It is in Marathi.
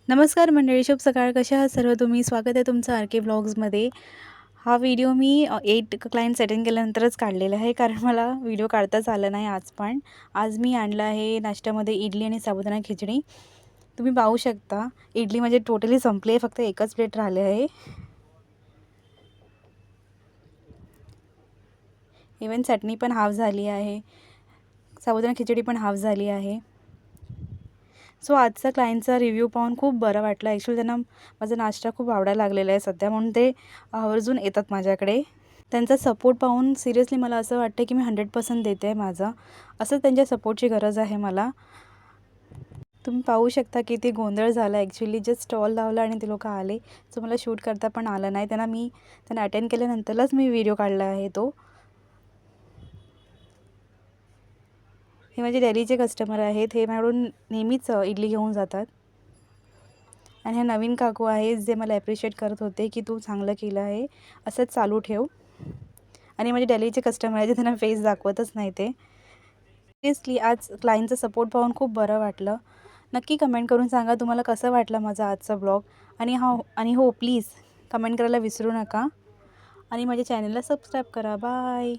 नमस्कार मंडळी, शुभ सकाळ. कशा आहात सर्व तुम्ही? स्वागत आहे तुमचं आर के व्लॉग्समध्ये. हा व्हिडिओ मी 8 क्लायंट्स अटेंड केल्यानंतरच काढलेला आहे, कारण मला व्हिडिओ काढताच आला नाही आज पण. आज मी आणलं आहे नाश्त्यामध्ये इडली आणि साबुदाणा खिचडी. तुम्ही पाहू शकता, इडली म्हणजे टोटली संपली आहे, फक्त एकच प्लेट राहिली आहे. इवन चटणी पण हाफ झाली आहे, साबुदाणा खिचडी पण हाफ झाली आहे. सो आजचा क्लायंटचा रिव्ह्यू पाहून खूप बरं वाटलं. ॲक्च्युली त्यांना माझा नाश्ता खूप आवडायला लागलेला आहे सध्या, म्हणून ते आवर्जून येतात माझ्याकडे. त्यांचा सपोर्ट पाहून सिरियसली मला असं वाटतं की मी 100% देते आहे माझा. असं त्यांच्या सपोर्टची गरज आहे मला. तुम्ही पाहू शकता की ते गोंधळ झाला. ॲक्च्युली जस्ट स्टॉल लावला आणि ते लोकं आले. सो मला शूट करता पण आलं नाही. त्यांना अटेंड केल्यानंतरच मी व्हिडिओ काढला आहे तो. हे माझे डेलीचे कस्टमर आहेत. हे माझ्याकडून नेहमीच इडली घेऊन जातात. आणि हे नवीन काकू आहेत जे मला ॲप्रिशिएट करत होते की तू चांगलं केलं आहे, असंच चालू ठेव. आणि माझे डेलीचे कस्टमर आहेत, त्यांना फेस दाखवतच नाही ते. सिरियसली आज क्लायंटचा सपोर्ट पाहून खूप बरं वाटलं. नक्की कमेंट करून सांगा तुम्हाला कसं वाटलं माझा आजचा ब्लॉग. आणि हो प्लीज कमेंट करायला विसरू नका. आणि माझ्या चॅनलला सबस्क्राईब करा. बाय.